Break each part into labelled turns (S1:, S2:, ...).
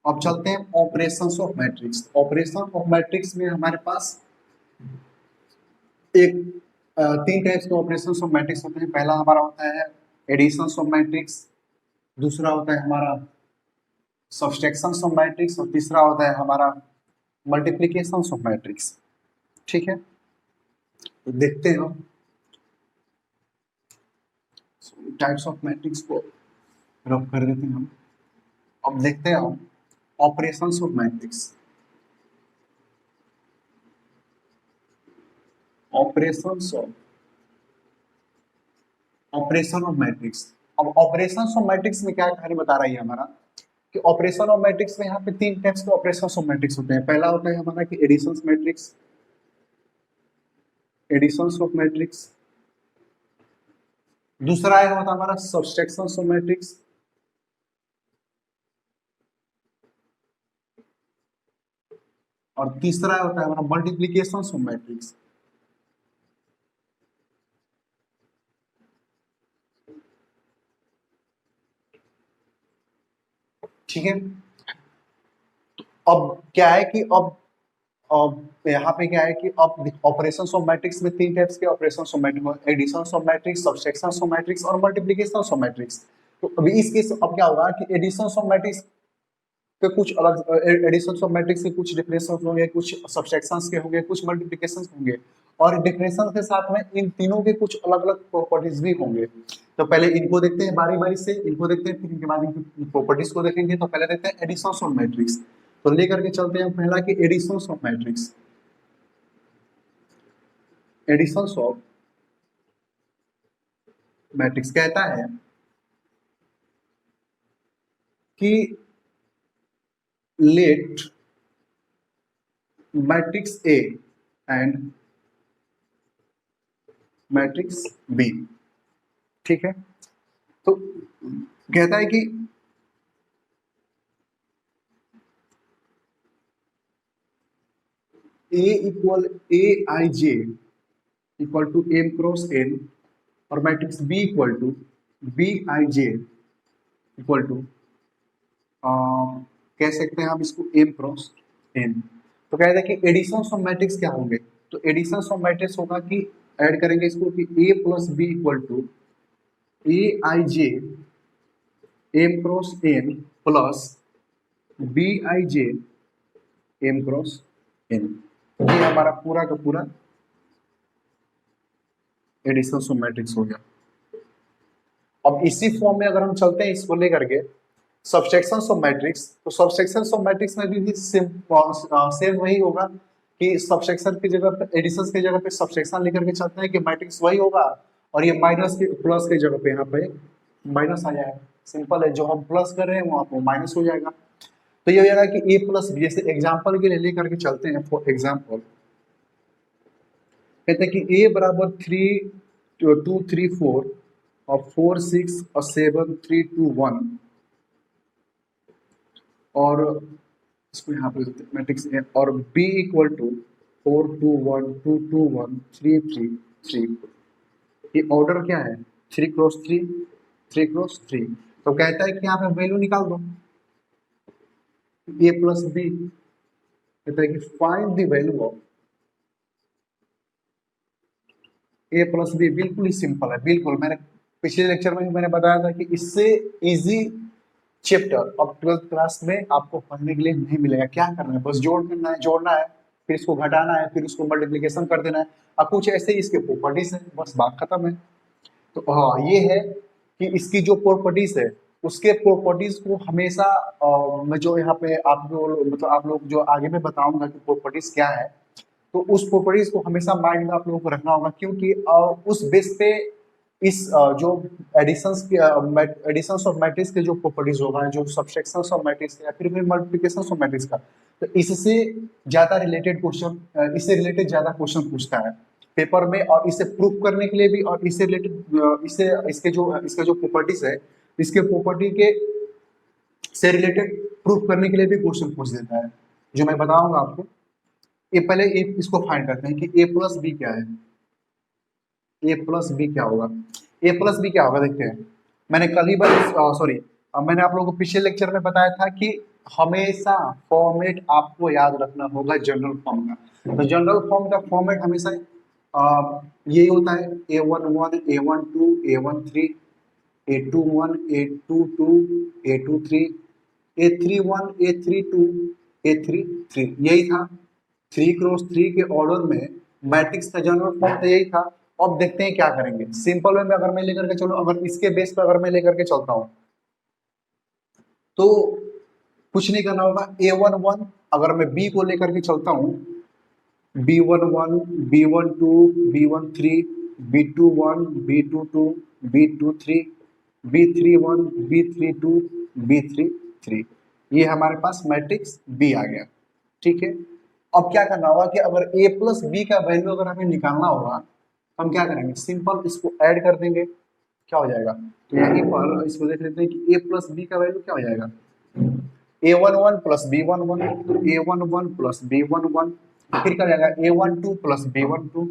S1: अब चलते हैं operations of matrix. Operation of matrix में हमारे पास एक तीन टाइप्स के ऑपरेशंस ऑफ मैट्रिक्स होते हैं। पहला हमारा होता है एडिशंस ऑफ मैट्रिक्स, दूसरा होता है हमारा सब्सट्रैक्शंस ऑफ मैट्रिक्स और तीसरा होता है हमारा मल्टीप्लिकेशंस ऑफ मैट्रिक्स। ठीक है, तो देखते हैं हम टाइप्स ऑफ मैट्रिक्स को रब कर देते हैं हम। अब देखते हैं हम operations of matrix. Operations of operation of matrix. अब ऑपरेशंस ऑफ मैट्रिक्स में क्या कहानी बता रही है हमारा कि ऑपरेशन ऑफ मैट्रिक्स में यहाँ पे तीन टाइप्स के ऑपरेशंस ऑफ मैट्रिक्स होते हैं। पहला होता है हमारा कि additions matrix, additions of matrix. दूसरा है होता हमारा सब्सट्रैक्शंस ऑफ मैट्रिक्स, और तीसरा होता है हमारा मल्टीप्लिकेशंस ऑफ मैट्रिक्स। ठीक है, अब क्या है कि अब यहाँ पे क्या है कि अब ऑपरेशंस ऑफ मैट्रिक्स में तीन टाइप्स के operations of matrix, additions of matrix, subtractions of matrix और मल्टीप्लिकेशंस ऑफ मैट्रिक्स। तो अभी इस केस अब क्या होगा कि एडिशंस ऑफ मैट्रिक्स के कुछ अलग, एडिशंस ऑफ मैट्रिक्स के कुछ डिफरेंसेस होंगे, कुछ सब्सट्रैक्शंस के होंगे, कुछ मल्टीप्लिकेशंस होंगे, और डिफरेंसेस के साथ में इन तीनों के कुछ अलग अलग प्रॉपर्टीज भी होंगे। तो पहले इनको देखते हैं बारी बारी से, इनको देखते हैं, फिर इनके बाद इनकी प्रॉपर्टीज को देखेंगे। तो पहले देखते हैं एडिशंस ऑफ मैट्रिक्स। तो लेकर के चलते हैं पहला कि additions of matrix. Additions of matrix कहता है कि let matrix A and matrix B. ठीक है, तो कहता है कि A equal A I J equal to M cross N और matrix B equal to B I J equal to कह सकते हैं हम इसको एम क्रॉस एन। तो कहते हैं कि एडिशन ऑफ मैट्रिक्स क्या होंगे। तो एडिशन ऑफ मैट्रिक्स होगा कि ऐड करेंगे इसको कि A plus B equal to A I J M cross N plus B I J M cross N. ये हमारा पूरा का पूरा एडिशन ऑफ मैट्रिक्स हो गया। अब इसी फॉर्म में अगर हम चलते हैं इसको लेकर के सब्सट्रैक्शंस ऑफ मैट्रिक्स, तो सब्सट्रैक्शंस ऑफ मैट्रिक्स में भी सेम वही होगा कि सब्सट्रैक्शन की जगह पे एडिशन की जगह पे सब्सट्रैक्शन लेकर के चलते हैं कि मैट्रिक्स वही होगा और ये माइनस के प्लस की जगह पे यहाँ पे माइनस आ जाएगा। सिंपल है, जो हम प्लस कर रहे हैं वहाँ पे माइनस हो जाएगा। तो ये हो जाएगा कि ए प्लस बी। जैसे एग्जाम्पल के लिए लेकर के चलते हैं, फॉर एग्जाम्पल कहते हैं कि ए बराबर 3 2 3 4 और 4 6 और 7 3 2 1 और इसको यहाँ पे मैट्रिक्स है, और b इक्वल टू 4 2 1 2 2 1 3 3 3। ये ऑर्डर क्या है 3 क्रॉस 3 3 क्रॉस 3। तो कहता है कि यहाँ पे वैल्यू निकाल दो a प्लस बी। कहता है कि find the value of a plus B. बिल्कुल ही सिंपल है, बिल्कुल। मैंने पिछले लेक्चर में भी मैंने बताया था कि इससे इजी चैप्टर अब 12th क्लास में आपको पढ़ने के लिए नहीं मिलेगा। क्या करना है, बस जोड़ करना है, जोड़ना है, फिर इसको घटाना है, फिर उसको मल्टीप्लिकेशन कर देना है, अब कुछ ऐसे ही इसके प्रॉपर्टीज है, बस बात खत्म है। तो हाँ, ये है कि इसकी जो प्रॉपर्टीज है उसके प्रॉपर्टीज को हमेशा मैं जो यहाँ पे आपको मतलब आप लोग जो आगे में बताऊंगा कि प्रॉपर्टीज क्या है, तो उस प्रॉपर्टीज को हमेशा माइंड में आप लोगों को रखना होगा, क्योंकि उस बेस पे इस जो एडिशंस के एडिशंस ऑफ मैट्रिक्स के जो प्रॉपर्टीज होगा, जो सब्सट्रैक्शंस ऑफ मैट्रिक्स या फिर मल्टीप्लिकेशंस ऑफ मैट्रिक्स का, तो इससे ज्यादा रिलेटेड क्वेश्चन, इससे रिलेटेड ज्यादा क्वेश्चन पूछता है पेपर में, और इसे प्रूफ करने के लिए भी, और इससे रिलेटेड इससे इसके जो प्रॉपर्टीज है, इसके प्रॉपर्टी के से रिलेटेड प्रूफ करने के लिए भी क्वेश्चन पूछ देता है, जो मैं बताऊंगा आपको। ये पहले इसको फाइंड करते हैं कि ए प्लस बी क्या है। ए प्लस बी क्या होगा, ए प्लस बी क्या होगा देखते हैं। मैंने कल ही बार सॉरी मैंने आप लोगों को पिछले लेक्चर में बताया था कि हमेशा फॉर्मेट आपको याद रखना होगा जनरल फॉर्म का। तो जनरल फॉर्म का फॉर्मेट हमेशा यही होता है, A11, A12, A13, A21, A22, A23, A31, A32, A33, यही था। 3 क्रॉस 3 के ऑर्डर में मैट्रिक्स का जनरल फॉर्म तो यही था। अब देखते हैं क्या करेंगे। सिंपल वे में अगर मैं लेकर के चलो, अगर इसके बेस पर अगर मैं लेकर के चलता हूँ तो कुछ नहीं करना होगा। A11 अगर मैं B को लेकर के चलता हूँ, B11, B12, B13, B21, B22, B23, B31, B32, B33, ये हमारे पास मैट्रिक्स B आ गया। ठीक है, अब क्या करना होगा कि अगर A प्लस बी का वैल्यू अगर हमें निकालना होगा, हम क्या करेंगे, सिंपल इसको ऐड कर देंगे। क्या हो जाएगा, तो यहीं पर इसको देख लेते हैं कि A प्लस बी का वैल्यू क्या हो जाएगा, A11 plus B11, A11 plus B11, फिर क्या हो जाएगा A12 plus B12,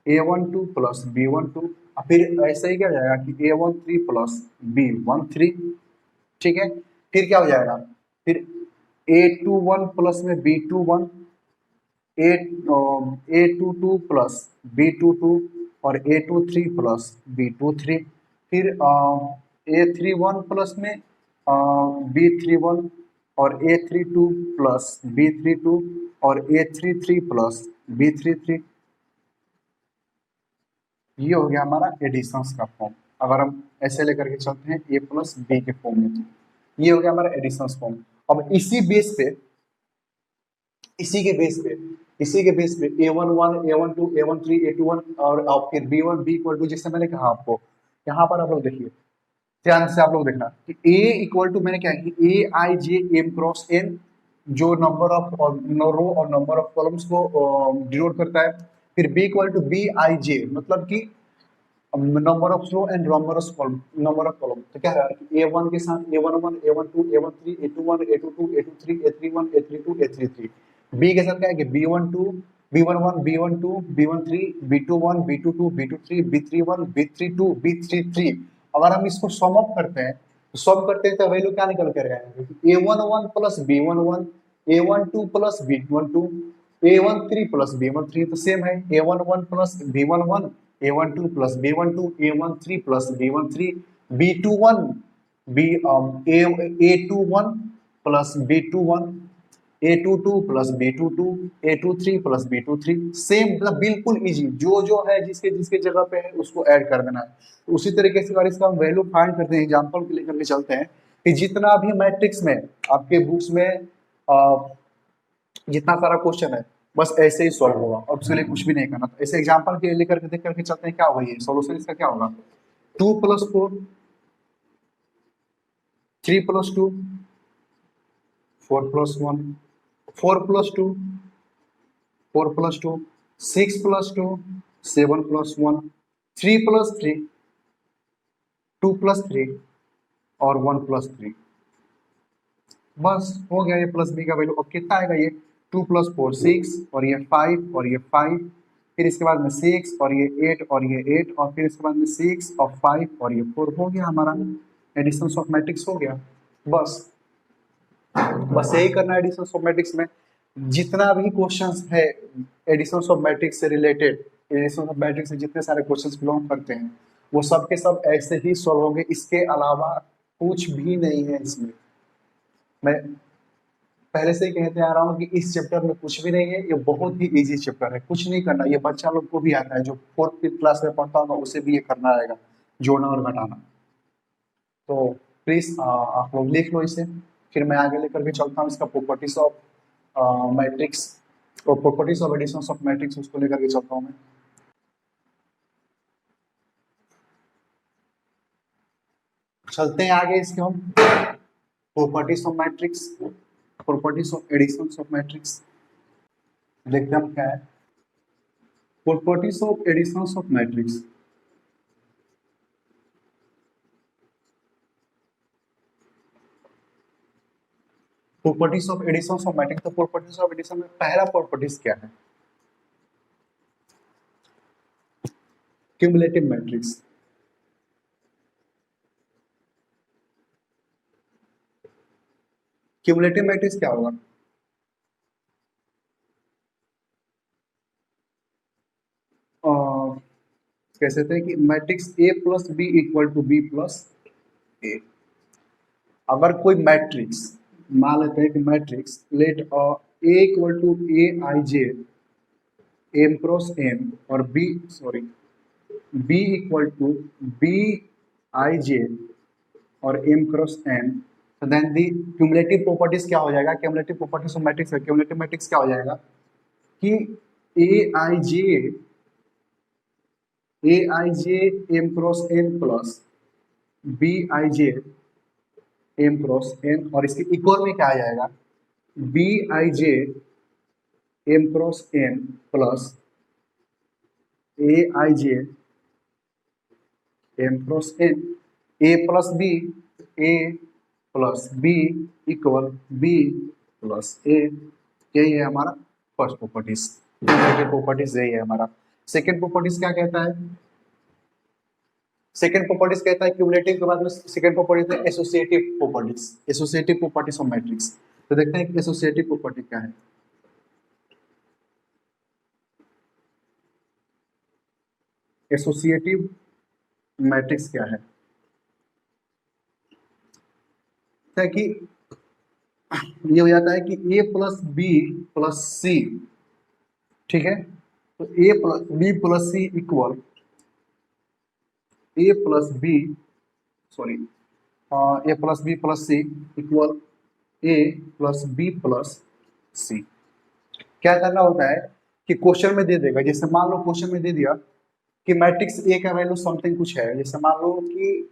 S1: A12 plus B12, और फिर ऐसे ही क्या हो जाएगा कि A13 प्लस B13। ठीक है, फिर क्या हो जाएगा, फिर A21 प्लस में B21, A22 प्लस B22 और A23 प्लस B23, फिर A31 प्लस में B31 और A32 प्लस B32 और A33 प्लस B33। ये हो गया हमारा एडिशंस का फॉर्म। अगर हम ऐसे लेकर के चलते हैं A प्लस बी के फॉर्म में, तो ये हो गया हमारा एडिशंस फॉर्म। अब इसी के बेस पे A11, A12, A13, A21 और फिर B1 B इक्वल टू, जैसे मैंने कहा आपको, यहाँ पर आप लोग देखिए, ध्यान से आप लोग देखना कि A इक्वल टू मैंने क्या है कि AIJ M क्रॉस N, जो नंबर ऑफ रो और नंबर ऑफ कॉलम्स को डिनोट करता है। फिर B इक्वल टू BIJ, मतलब कि number of row and number of column. तो क्या है कि A1 के साथ A11, A12, A13, A21, A22, A23, A31, A32, A33। B के साथ क्या है कि B12, B11, B12, B13, B21, B22, B23, B31, B32, B33। अगर हम इसको सम अप करते हैं, तो सम करते हैं तो वैल्यू क्या निकल कर आएगा, A11 plus B11, A12 plus B12, A13 plus B13 तो सेम है, A11 plus B11, A12 plus B12, A13 plus B13, B21, B A21 plus B21, A22 plus B22, A23 plus B23, same, मतलब बिल्कुल easy, जो जो है जिसके जिसके जगह पे है उसको ऐड कर देना है। तो उसी तरीके से अगर इसका हम वैल्यू फाइंड करते हैं, एग्जांपल के लेकर के चलते हैं कि जितना भी मैट्रिक्स में आपके बुक्स में जितना सारा क्वेश्चन है, बस ऐसे ही सॉल्व होगा और उसके लिए कुछ भी नहीं करना। तो ऐसे एग्जांपल के लेकर के देख करके चलते हैं, क्या होगा, ये सॉल्यूशन इसका क्या होगा, 2 + 4, 3 + 2, 4 + 1, 4 + 2, 4 + 2, 6 + 2, 7 + 1, 3 + 3, 2 + 3 और 1 + 3। बस हो गया ये प्लस बी का वैल्यू। अब कितना आएगा, ये 2 + 4 6 और ये 5 और ये 5, फिर इसके बाद में 6 और ये 8 और ये 8 और फिर इसके बाद में 6 और 5 और ये 4, हो गया हमारा एडिशन ऑफ मैट्रिक्स हो गया। बस बस यही करना है एडिशन ऑफ मैट्रिक्स में। जितना भी क्वेश्चंस है एडिशन ऑफ मैट्रिक्स से रिलेटेड, एडिशन ऑफ मैट्रिक्स से जितने सारे क्वेश्चंस बिलोंग करते हैं, वो सब के सब ऐसे ही सॉल्व होंगे, इसके अलावा कुछ भी नहीं है इसमें। मैं पहले से ही कहते आ रहा हूँ कि इस चैप्टर में कुछ भी नहीं है, ये बहुत ही इजी चैप्टर है, कुछ नहीं करना। ये बच्चा लोग को भी आता है, जो 4th क्लास में पढ़ता होगा उसे भी ये करना आएगा, जोड़ना और घटाना। तो प्लीज आप लोग लिख लो इसे, फिर मैं आगे लेकर भी चलता हूँ इसका प्रॉपर्टीज ऑफ मैट्रिक्स और properties of addition of matrix, उसको लेकर के चलता हूँ मैं। चलते हैं आगे इसके हम properties of matrix, properties of addition of matrix, देखते हैं हम क्या है properties of addition of matrix. Properties of addition of matrix, तो प्रॉपर्टीज ऑफ एडिशन में पहला प्रॉपर्टीज क्या है, क्यूमुलेटिव मैट्रिक्स। क्यूमुलेटिव मैट्रिक्स क्या होगा? कैसे थे कि matrix A plus B equal to B plus A. अगर कोई मैट्रिक्स, मान लेते हैं कि matrix let A equal to A I J M cross N और B sorry B equal to B I J और एम क्रॉस एन, तो then the cumulative properties क्या हो जाएगा? क्यूमुलेटिव प्रॉपर्टीज ऑफ मैट्रिक्स है, क्यूमुलेटिव मैट्रिक्स क्या हो जाएगा कि A I J M cross N plus B I J M cross N, और इसके इक्वल में क्या आ जाएगा? B I J M cross N plus A I J M cross N, A plus B, A plus B equal B plus A. यही है हमारा first properties. Second properties यही है हमारा। सेकेंड प्रॉपर्टीज क्या कहता है? सेकेंड प्रॉपर्टीज कहता है क्यूमुलेटिव के बाद में सेकेंड प्रॉपर्टीज है associative properties, associative properties of matrix. तो देखते हैं कि एसोसिएटिव प्रॉपर्टी क्या है। एसोसिएटिव मैट्रिक्स क्या है? कि ये हो जाता है कि ए प्लस बी प्लस सी, ठीक है, तो ए प्लस बी प्लस सी इक्वल ए प्लस बी सॉरी ए प्लस बी प्लस सी इक्वल ए प्लस बी प्लस सी। क्या करना होता है कि क्वेश्चन में दे देगा, जैसे मान लो क्वेश्चन में दे दिया कि मैट्रिक्स ए का वैल्यू समथिंग कुछ है, जैसे मान लो कि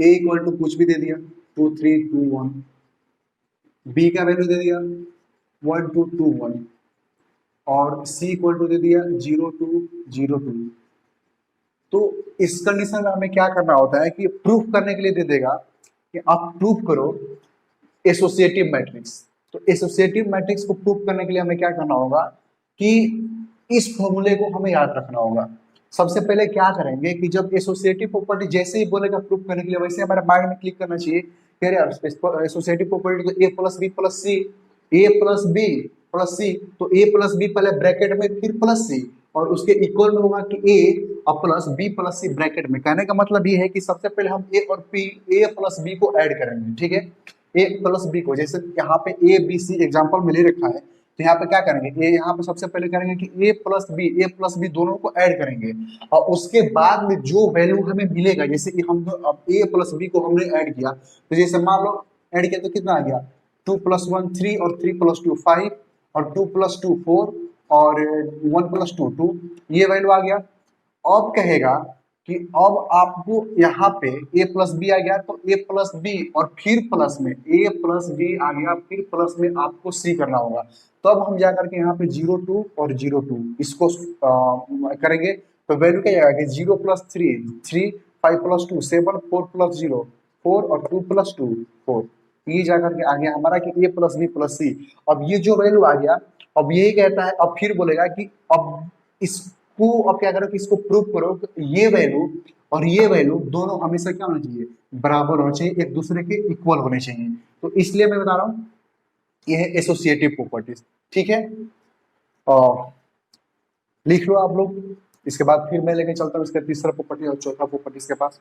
S1: ए इक्वल टू कुछ भी दे दिया 2 3 2 1, बी का वैल्यू दे दिया 1 2 2 1 और सी इक्वल टू दे दिया 0 2 0 2। तो इस कंडीशन में हमें क्या करना होता है कि प्रूफ करने के लिए दे देगा कि आप प्रूफ करो एसोसिएटिव मैट्रिक्स। तो एसोसिएटिव मैट्रिक्स को प्रूफ करने के लिए हमें क्या करना होगा कि इस फॉर्मूले को हमें याद रखना होगा। सबसे पहले क्या करेंगे कि जब एसोसिएटिव प्रॉपर्टी जैसे ही बोलेगा प्रूफ करने के लिए, वैसे हमारे माइंड में क्लिक करना चाहिए कि यार एसोसिएटिव प्रॉपर्टी तो ए प्लस बी प्लस सी, ए प्लस बी प्लस सी, तो ए प्लस बी पहले ब्रैकेट में फिर प्लस सी और उसके इक्वल में होगा कि ए और प्लस बी प्लस सी ब्रैकेट में। कहने का मतलब ये है कि सबसे पहले हम ए और पी ए प्लस बी को ऐड करेंगे, ठीक है, ए प्लस बी को। जैसे यहाँ पे ए बी सी एग्जाम्पल में ले रखा है, तो यहाँ पे क्या करेंगे, ए यहाँ पे सबसे पहले करेंगे कि ए प्लस बी दोनों को ऐड करेंगे और उसके बाद में जो वैल्यू हमें मिलेगा, जैसे कि हम अब ए प्लस बी को हमने ऐड किया, तो जैसे मान लो ऐड किया तो कितना आ गया 2 + 1 3 और 3 + 2 5 और 2 + 2 4 और 1 + 2 2, ये वैल्यू आ गया। अब कहेगा कि अब आपको यहाँ पे ए प्लस बी आ गया, तो ए प्लस बी और फिर प्लस में ए प्लस बी आ गया, फिर प्लस में आपको सी करना होगा। तो अब हम जाकर के यहाँ पे 0 2 और 0 2 इसको करेंगे, तो वैल्यू क्या आएगा कि 0 + 3 3 5 + 2 7 4 + 0 4 और 2 + 2 4, ये जाकर के आ गया हमारा कि ए प्लस बी प्लस सी। अब ये जो वैल्यू आ गया, अब यही कहता है, अब फिर बोलेगा कि अब इसको अब क्या करो कि इसको प्रूव करो कि ये वैल्यू और ये वैल्यू दोनों हमेशा क्या होना चाहिए, बराबर होना चाहिए, एक दूसरे के इक्वल होने चाहिए। तो इसलिए मैं बता रहा हूँ ये है एसोसिएटिव प्रॉपर्टीज, ठीक है। और लिख लो आप लोग, इसके बाद फिर मैं लेके चलता हूँ इसका तीसरा प्रॉपर्टी और चौथा प्रॉपर्टी इसके पास।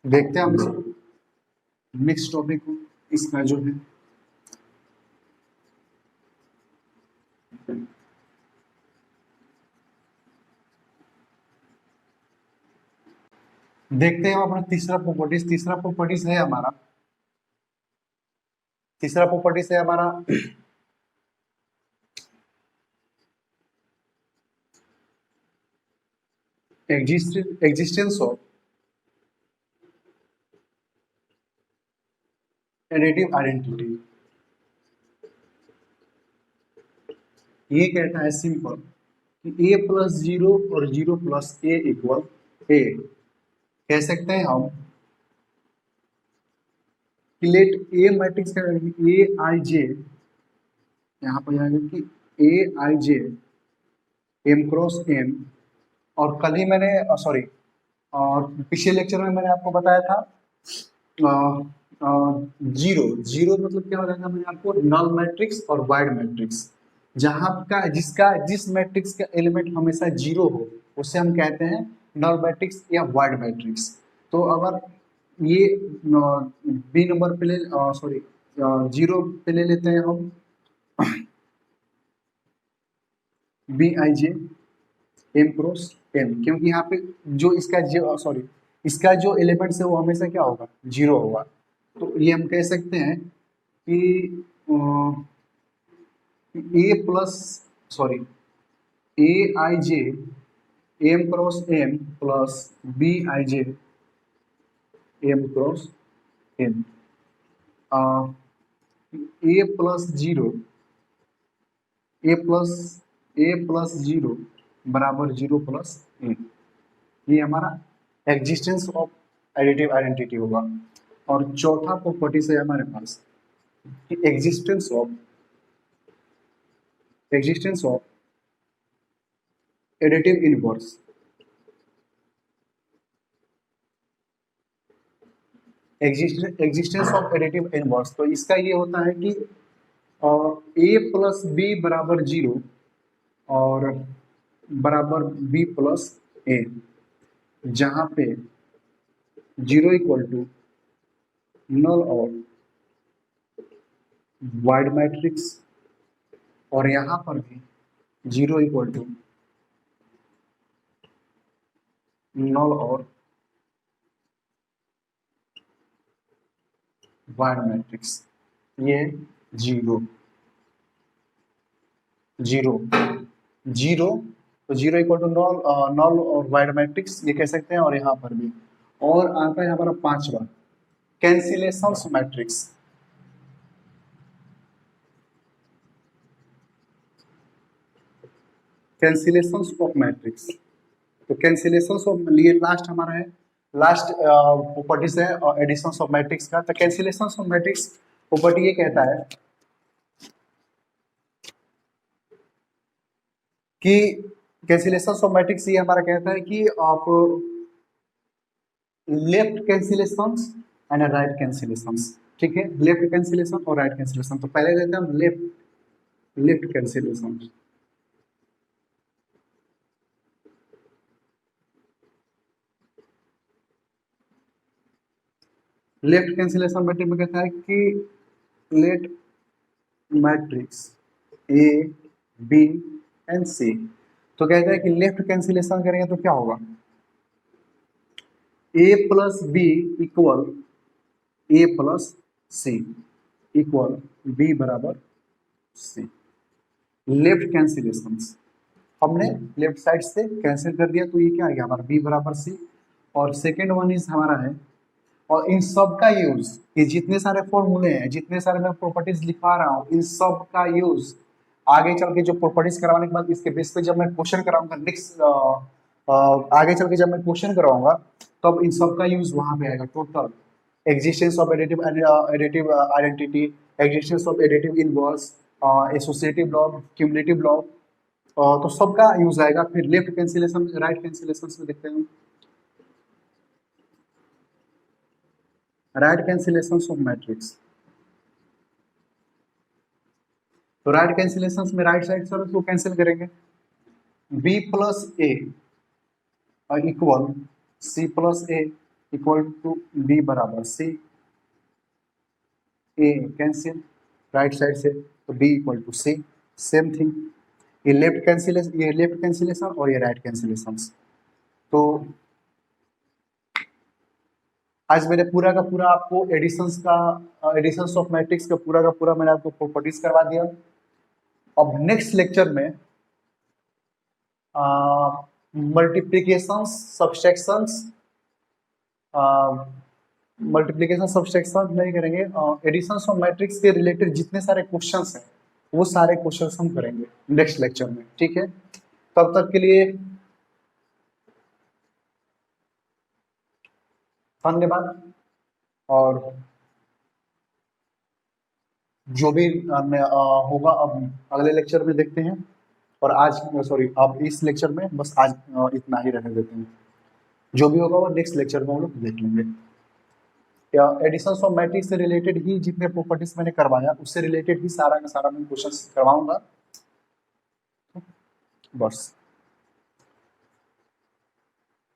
S1: देखते हैं हम नेक्स्ट टॉपिक को, इसका जो है देखते हैं अपना तीसरा प्रॉपर्टीज है हमारा, तीसरा प्रॉपर्टीज है हमारा एग्जिस्टेंस ऑफ एडिटिव आइडेंटिटी, ये कहता है सिंपल कि a प्लस जीरो और जीरो प्लस ए इक्वल ए। कह सकते हैं हम कि लेट ए मैट्रिक्स का ए आई जे, यहाँ पर जाएगा कि A I J M cross M. और कल ही मैंने सॉरी, और पिछले लेक्चर में मैंने आपको बताया था जीरो। जीरो मतलब क्या बताया था मैंने आपको, नल मैट्रिक्स और वाइड मैट्रिक्स। जहां का जिसका जिस मैट्रिक्स का एलिमेंट हमेशा जीरो हो उसे हम कहते हैं नल मैट्रिक्स या वाइड मैट्रिक्स। तो अगर ये बी नंबर पे ले सॉरी जीरो पे ले लेते हैं हम B I J M cross M, क्योंकि यहाँ पे जो इसका जो सॉरी इसका जो एलिमेंट्स है वो हमेशा क्या होगा, जीरो होगा। तो ये हम कह सकते हैं कि A plus sorry A I J M cross M plus B I J M cross M, A plus zero A plus zero बराबर जीरो प्लस ए। ये हमारा एग्जिस्टेंस ऑफ एडिटिव आइडेंटिटी होगा। और चौथा प्रॉपर्टी से हमारे पास existence of additive inverse. Existence of additive inverse, तो इसका ये होता है कि ए प्लस बी बराबर जीरो और बराबर बी प्लस ए, जहां पे जीरो इक्वल टू नल और वाइड मैट्रिक्स, और यहां पर भी जीरो इक्वल टू नल और वाइड मैट्रिक्स। ये जीरो जीरो जीरो, तो जीरो इक्वल टू नल नल और वाइड मैट्रिक्स ये कह सकते हैं। और यहाँ पर भी, और आता है हमारा पांचवा cancellation matrix. Cancellation of matrix, तो कैंसिलेशन ऑफ लिए लास्ट हमारा है, लास्ट प्रॉपर्टीज है एडिशन ऑफ मैट्रिक्स का। तो कैंसिलेशन ऑफ मैट्रिक्स प्रॉपर्टी ये कहता है कि कैंसिलेशन ऑफ मैट्रिक्स ये हमारा कहता है कि आप left cancellation and right cancellation, ठीक है, लेफ्ट कैंसिलेशन और राइट कैंसिलेशन। तो पहले लेते हैं हम left cancellation. Left cancellation matrix में कहता है कि let matrix A B and C, तो कहता है कि लेफ्ट कैंसिलेशन करेंगे तो क्या होगा, ए प्लस बी इक्वल ए प्लस सी इक्वल बी बराबर सी। लेफ्ट कैंसिलेशन हमने लेफ्ट साइड से कैंसिल कर दिया, तो ये क्या आ गया हमारा बी बराबर सी। और सेकेंड वन इज हमारा है, और इन सब का यूज, ये जितने सारे फॉर्मूले हैं, जितने सारे मैं प्रॉपर्टीज लिखा रहा हूँ, इन सब का यूज आगे चल के जो प्रॉपर्टीज करवाने के बाद इसके बेस पे जब मैं क्वेश्चन कराऊंगा नेक्स्ट आगे चल के जब मैं क्वेश्चन कराऊंगा तब इन सब का यूज वहां पे आएगा। Total existence of additive identity, existence of additive inverse, associative law, cumulative law, तो सबका यूज आएगा। फिर लेफ्ट कैंसिलेशन राइट कैंसिलेशन में देखते हैं, राइट कैंसिलेशन ऑफ मैट्रिक्स। तो राइट कैंसिलेशन में राइट साइड से को कैंसिल करेंगे, B plus A equal C plus A equal to B बराबर C, A cancel right side से, तो B equal to C. Same thing ये लेफ्ट कैंसिलेशन और ये राइट कैंसिलेशन। तो आज मैंने पूरा का पूरा आपको एडिशंस ऑफ मैट्रिक्स का पूरा मैंने आपको प्रॉपर्टीज करवा दिया। अब नेक्स्ट लेक्चर में मल्टीप्लिकेशंस, सब्सट्रैक्शंस, मल्टीप्लिकेशन सब्सट्रैक्शन नहीं करेंगे, एडिशन ऑफ मैट्रिक्स के रिलेटेड जितने सारे क्वेश्चंस हैं वो सारे क्वेश्चंस हम करेंगे नेक्स्ट लेक्चर में, ठीक है। तब तक के लिए धन्यवाद, और जो भी होगा अब अगले लेक्चर में देखते हैं। और आज सॉरी अब इस लेक्चर में बस आज इतना ही रहने देते हैं, जो भी होगा वो नेक्स्ट लेक्चर में हम लोग देख लेंगे। या एडिशन ऑफ मैट्रिक्स से रिलेटेड ही जितने प्रॉपर्टीज मैंने करवाया उससे रिलेटेड ही सारा का सारा मैं क्वेश्चन करवाऊंगा बस।